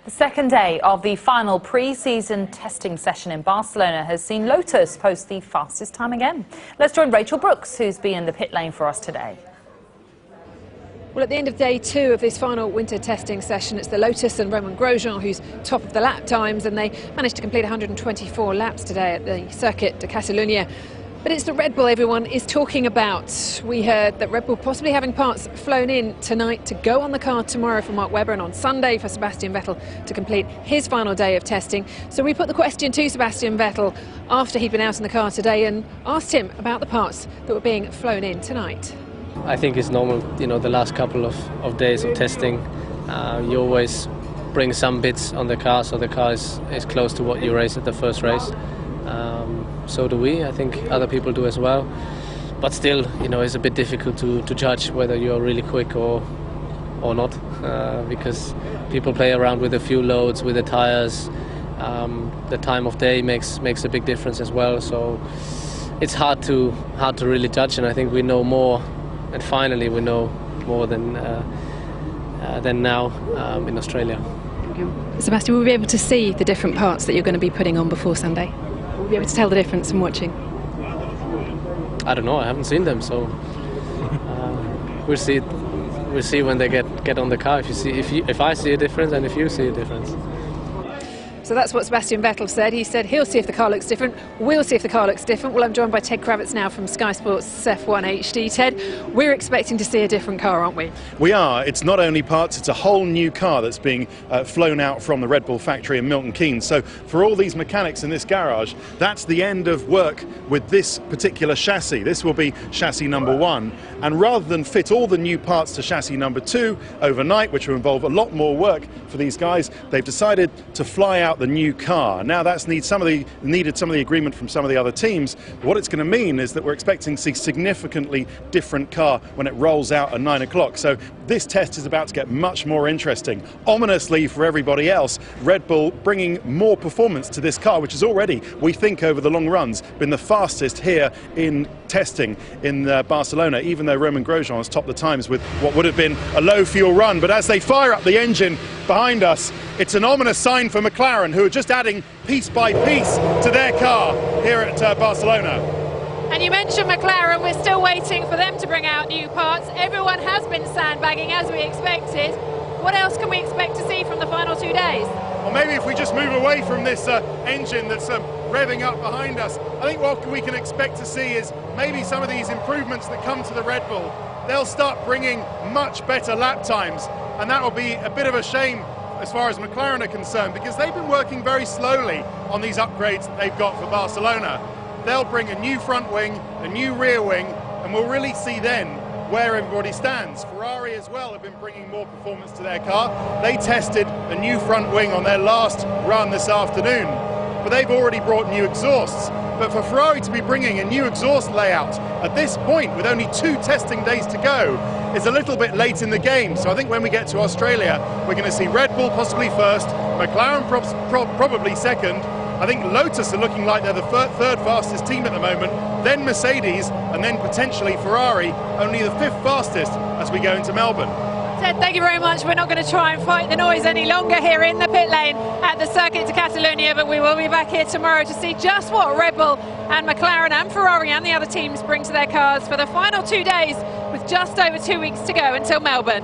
The second day of the final pre-season testing session in Barcelona has seen Lotus post the fastest time again. Let's join Rachel Brooks, who's been in the pit lane for us today. Well, at the end of day 2 of this final winter testing session, it's the Lotus and Romain Grosjean who's top of the lap times, and they managed to complete 124 laps today at the Circuit de Catalunya. But it's the Red Bull everyone is talking about. We heard that Red Bull possibly having parts flown in tonight to go on the car tomorrow for Mark Webber, and on Sunday for Sebastian Vettel to complete his final day of testing. So we put the question to Sebastian Vettel after he'd been out in the car today and asked him about the parts that were being flown in tonight. I think it's normal, the last couple of days of testing, you always bring some bits on the car, so the car is close to what you race at the first race. So do we. I think other people do as well. But still, it's a bit difficult to judge whether you're really quick or not, because people play around with a few loads, with the tires. The time of day makes a big difference as well. So it's hard to really judge, and I think we know more. And finally, we know more than now in Australia. Sebastian, will we be able to see the different parts that you're going to be putting on before Sunday? Will we be able to tell the difference from watching? I don't know. I haven't seen them, so we'll see. We'll see when they get on the car. If I see a difference, and if you see a difference. So that's what Sebastian Vettel said. He said he'll see if the car looks different. We'll see if the car looks different. Well, I'm joined by Ted Kravitz now from Sky Sports F1 HD. Ted, we're expecting to see a different car, aren't we? We are. It's not only parts, it's a whole new car that's being flown out from the Red Bull factory in Milton Keynes. So for all these mechanics in this garage, that's the end of work with this particular chassis. This will be chassis number 1. And rather than fit all the new parts to chassis number 2 overnight, which will involve a lot more work for these guys, they've decided to fly out the new car. Now that's needed some of the agreement from some of the other teams. But what it's going to mean is that we're expecting to see significantly different car when it rolls out at 9 o'clock. So this test is about to get much more interesting. Ominously for everybody else, Red Bull bringing more performance to this car, which has already, we think over the long runs, been the fastest here in testing in Barcelona, even though Romain Grosjean has topped the times with what would have been a low fuel run. But as they fire up the engine behind us, it's an ominous sign for McLaren, who are just adding piece by piece to their car here at Barcelona. And you mentioned McLaren. We're still waiting for them to bring out new parts. Everyone has been sandbagging as we expected. What else can we expect to see from the final 2 days? Well, maybe if we just move away from this engine that's revving up behind us, I think what we can expect to see is maybe some of these improvements that come to the Red Bull. They'll start bringing much better lap times, and that will be a bit of a shame as far as McLaren are concerned, because they've been working very slowly on these upgrades that they've got for Barcelona. They'll bring a new front wing, a new rear wing, and we'll really see then where everybody stands. Ferrari as well have been bringing more performance to their car. They tested a new front wing on their last run this afternoon, but they've already brought new exhausts. But for Ferrari to be bringing a new exhaust layout at this point, with only 2 testing days to go, is a little bit late in the game. So I think when we get to Australia, we're going to see Red Bull possibly first, McLaren probably second. I think Lotus are looking like they're the third fastest team at the moment, then Mercedes, and then potentially Ferrari, only the 5th fastest as we go into Melbourne. Ted, thank you very much. We're not going to try and fight the noise any longer here in the pit lane at the Circuit de Catalunya, but we will be back here tomorrow to see just what Red Bull and McLaren and Ferrari and the other teams bring to their cars for the final 2 days, with just over 2 weeks to go until Melbourne.